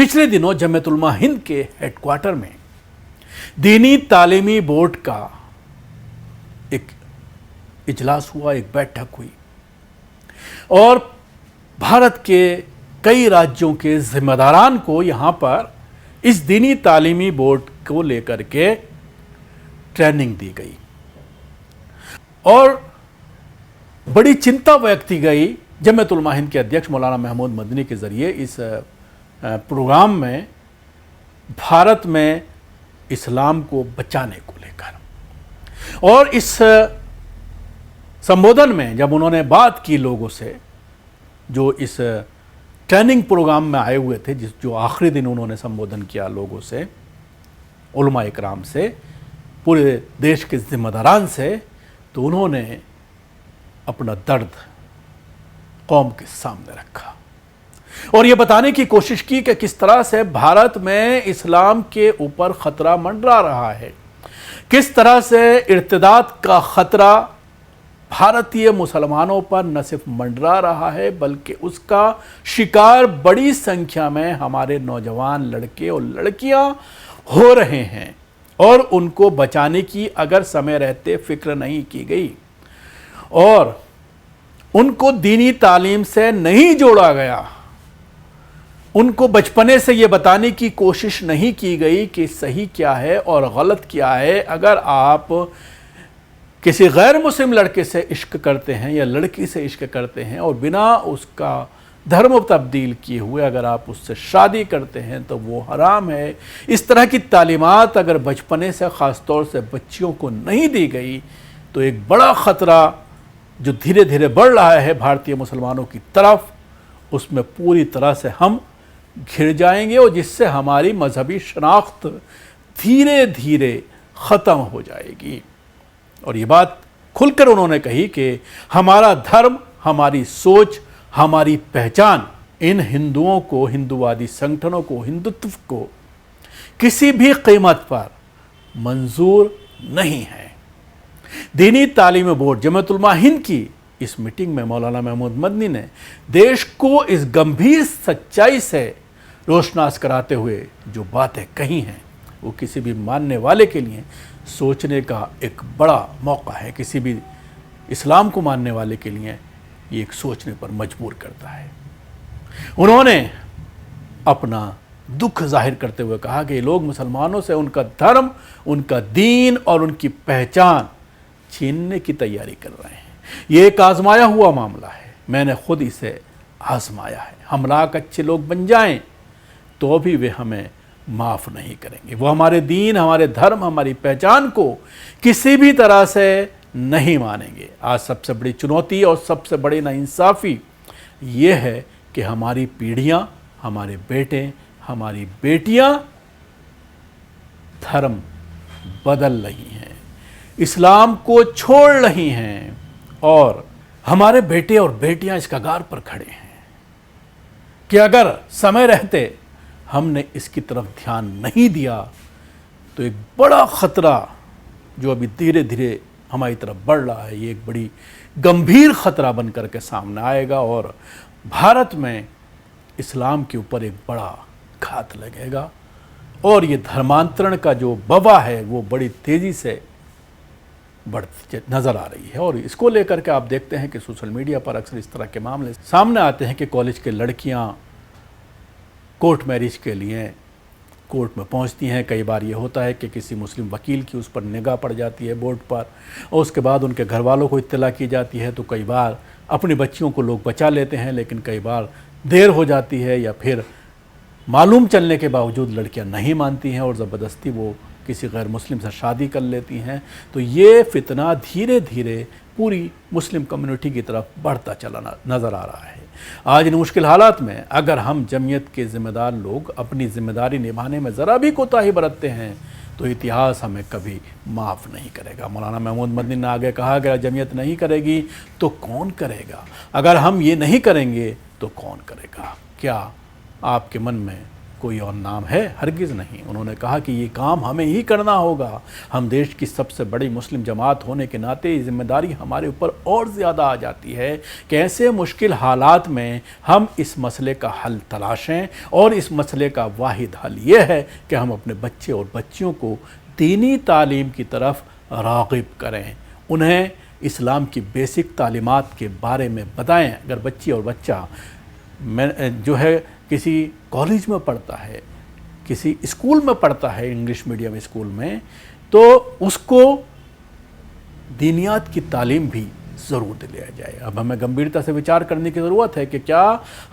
पिछले दिनों जमीयत उलमा हिंद के हेडक्वार्टर में दीनी तालीमी बोर्ड का एक इजलास हुआ, एक बैठक हुई और भारत के कई राज्यों के जिम्मेदारान को यहाँ पर इस दीनी तालीमी बोर्ड को लेकर के ट्रेनिंग दी गई और बड़ी चिंता व्यक्त की गई जमीयत उलमा हिंद के अध्यक्ष मौलाना महमूद मदनी के ज़रिए इस प्रोग्राम में भारत में इस्लाम को बचाने को लेकर। और इस संबोधन में जब उन्होंने बात की लोगों से जो इस ट्रेनिंग प्रोग्राम में आए हुए थे, जो आखिरी दिन उन्होंने संबोधन किया लोगों से, उलमा इकराम से, पूरे देश के जिम्मेदारान से, तो उन्होंने अपना दर्द कौम के सामने रखा और ये बताने की कोशिश की कि किस तरह से भारत में इस्लाम के ऊपर ख़तरा मंडरा रहा है, किस तरह से इर्तिदाद का ख़तरा भारतीय मुसलमानों पर न सिर्फ मंडरा रहा है बल्कि उसका शिकार बड़ी संख्या में हमारे नौजवान लड़के और लड़कियां हो रहे हैं और उनको बचाने की अगर समय रहते फिक्र नहीं की गई और उनको दीनी तालीम से नहीं जोड़ा गया, उनको बचपने से ये बताने की कोशिश नहीं की गई कि सही क्या है और गलत क्या है। अगर आप किसी गैर मुस्लिम लड़के से इश्क करते हैं या लड़की से इश्क करते हैं और बिना उसका धर्म तब्दील किए हुए अगर आप उससे शादी करते हैं तो वो हराम है। इस तरह की तालीमात अगर बचपने से ख़ास तौर से बच्चियों को नहीं दी गई तो एक बड़ा ख़तरा जो धीरे धीरे बढ़ रहा है भारतीय मुसलमानों की तरफ, उसमें पूरी तरह से हम घिर जाएंगे और जिससे हमारी मजहबी शनाख्त धीरे धीरे ख़त्म हो जाएगी। और ये बात खुलकर उन्होंने कही कि हमारा धर्म, हमारी सोच, हमारी पहचान इन हिंदुओं को, हिंदुवादी संगठनों को, हिंदुत्व को किसी भी कीमत पर मंजूर नहीं है। दीनी तालीम बोर्ड जमीयत उलमा हिंद की इस मीटिंग में मौलाना महमूद मदनी ने देश को इस गंभीर सच्चाई से रोशनास कराते हुए जो बातें कही हैं वो किसी भी मानने वाले के लिए सोचने का एक बड़ा मौका है। किसी भी इस्लाम को मानने वाले के लिए ये एक सोचने पर मजबूर करता है। उन्होंने अपना दुख जाहिर करते हुए कहा कि लोग मुसलमानों से उनका धर्म, उनका दीन और उनकी पहचान छीनने की तैयारी कर रहे हैं। ये एक आजमाया हुआ मामला है, मैंने खुद इसे आजमाया है। हम लाख अच्छे लोग बन जाएं तो भी वे हमें माफ़ नहीं करेंगे। वो हमारे दीन, हमारे धर्म, हमारी पहचान को किसी भी तरह से नहीं मानेंगे। आज सबसे बड़ी चुनौती और सबसे बड़ी नाइंसाफ़ी ये है कि हमारी पीढ़ियाँ, हमारे बेटे, हमारी बेटियाँ धर्म बदल रही हैं, इस्लाम को छोड़ रही हैं और हमारे बेटे और बेटियां इस कगार पर खड़े हैं कि अगर समय रहते हमने इसकी तरफ ध्यान नहीं दिया तो एक बड़ा ख़तरा जो अभी धीरे धीरे हमारी तरफ बढ़ रहा है, ये एक बड़ी गंभीर ख़तरा बन कर के सामने आएगा और भारत में इस्लाम के ऊपर एक बड़ा घात लगेगा और ये धर्मांतरण का जो वबा है वो बड़ी तेज़ी से बढ़ती नज़र आ रही है। और इसको लेकर के आप देखते हैं कि सोशल मीडिया पर अक्सर इस तरह के मामले सामने आते हैं कि कॉलेज के लड़कियां कोर्ट मैरिज के लिए कोर्ट में पहुंचती हैं। कई बार ये होता है कि किसी मुस्लिम वकील की उस पर निगाह पड़ जाती है बोर्ड पर और उसके बाद उनके घर वालों को इत्तला की जाती है तो कई बार अपनी बच्चियों को लोग बचा लेते हैं, लेकिन कई बार देर हो जाती है या फिर मालूम चलने के बावजूद लड़कियाँ नहीं मानती हैं और ज़बरदस्ती वो किसी गैर मुस्लिम से शादी कर लेती हैं। तो ये फितना धीरे धीरे पूरी मुस्लिम कम्युनिटी की तरफ बढ़ता चला नज़र आ रहा है। आज इन मुश्किल हालात में अगर हम जमीयत के ज़िम्मेदार लोग अपनी ज़िम्मेदारी निभाने में ज़रा भी कोताही बरतते हैं तो इतिहास हमें कभी माफ़ नहीं करेगा। मौलाना महमूद मदनी ने आगे कहा अगर जमीयत नहीं करेगी तो कौन करेगा, अगर हम ये नहीं करेंगे तो कौन करेगा। क्या आपके मन में کوئی اور نام ہے؟ ہرگز نہیں۔ انہوں نے کہا کہ یہ کام ہمیں ہی کرنا ہوگا۔ ہم دیش کی سب سے بڑی مسلم جماعت ہونے کے ناطے یہ ذمہ داری ہمارے اوپر اور زیادہ آ جاتی ہے کہ ایسے مشکل حالات میں ہم اس مسئلے کا حل تلاشیں، اور اس مسئلے کا واحد حل یہ ہے کہ ہم اپنے بچے اور بچیوں کو دینی تعلیم کی طرف راغب کریں، انہیں اسلام کی بیسک تعلیمات کے بارے میں بتائیں۔ اگر بچی اور بچہ جو ہے کسی کالج میں پڑھتا ہے، کسی اسکول میں پڑھتا ہے، انگلش میڈیم اسکول میں، تو اس کو دینیات کی تعلیم بھی ضرور دلایا جائے۔ اب ہمیں گمبھیرتا سے وچار کرنے کی ضرورت ہے کہ کیا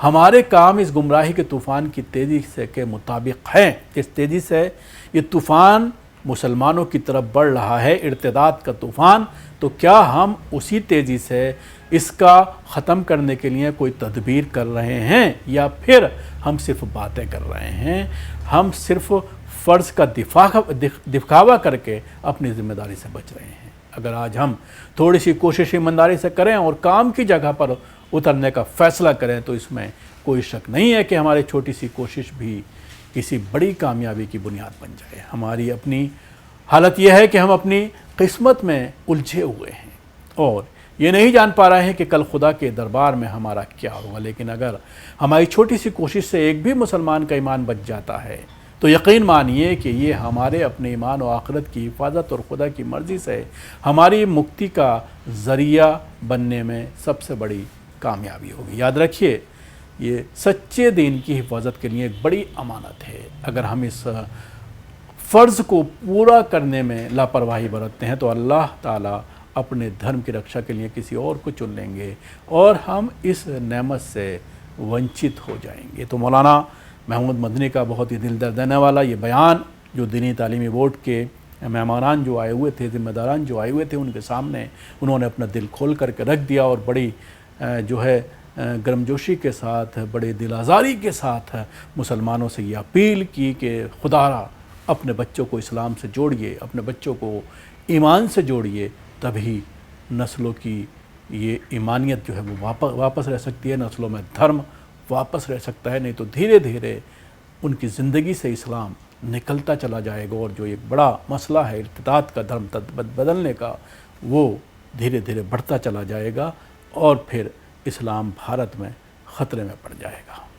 ہمارے کام اس گمراہی کے طوفان کی تیزی سے کے مطابق ہیں؟ جس تیزی سے یہ طوفان مسلمانوں کی طرف بڑھ رہا ہے، ارتداد کا طوفان، تو کیا ہم اسی تیزی سے اس کا ختم کرنے کے لیے کوئی تدبیر کر رہے ہیں، یا پھر ہم صرف باتیں کر رہے ہیں؟ ہم صرف فرض کا دکھاوا کر کے اپنی ذمہ داری سے بچ رہے ہیں۔ اگر آج ہم تھوڑی سی کوشش ایمانداری سے کریں اور کام کی جگہ پر اترنے کا فیصلہ کریں، تو اس میں کوئی شک نہیں ہے کہ ہماری چھوٹی سی کوشش بھی کسی بڑی کامیابی کی بنیاد بن جائے۔ ہماری اپنی حالت یہ ہے کہ ہم اپنی قسمت میں الجھے ہوئے ہیں اور یہ نہیں جان پا رہے ہیں کہ کل خدا کے دربار میں ہمارا کیا ہوگا۔ لیکن اگر ہماری چھوٹی سی کوشش سے ایک بھی مسلمان کا ایمان بچ جاتا ہے، تو یقین مانیے کہ یہ ہمارے اپنے ایمان و آخرت کی حفاظت اور خدا کی مرضی سے ہماری مکتی کا ذریعہ بننے میں سب سے بڑی کامیابی ہوگی۔ یاد رکھیے، یہ سچے دین کی حفاظت کے لیے ایک بڑی امانت ہے۔ اگر ہم اس فرض کو پورا کرنے میں لاپرواہی برتتے ہیں تو اللہ تعالیٰ اپنے دھرم کی رکشا کے لیے کسی اور کو چن لیں گے اور ہم اس نعمت سے ونچت ہو جائیں گے۔ تو مولانا محمود مدنی کا بہت ہی دل درد دینے والا یہ بیان، جو دینی تعلیمی بورڈ کے مہمانان جو آئے ہوئے تھے، ذمہ داران جو آئے ہوئے تھے، ان کے سامنے انہوں نے اپنا دل کھول کر کے رکھ دیا، اور بڑی جو ہے گرمجوشی کے ساتھ، بڑے دل آزاری کے ساتھ مسلمانوں سے یہ اپیل کی کہ خدا را اپنے بچوں کو اسلام سے جوڑیے، اپنے بچوں کو ایمان سے جوڑیے، تبھی نسلوں کی یہ ایمانیت جو ہے وہ واپس رہ سکتی ہے، نسلوں میں دھرم واپس رہ سکتا ہے۔ نہیں تو دھیرے دھیرے ان کی زندگی سے اسلام نکلتا چلا جائے گا، اور جو ایک بڑا مسئلہ ہے ارتداد کا، دھرم بدلنے کا، وہ دھیرے دھیرے بڑھتا چلا جائے گا، اور پھر اسلام بھارت میں خطرے میں پڑ جائے گا۔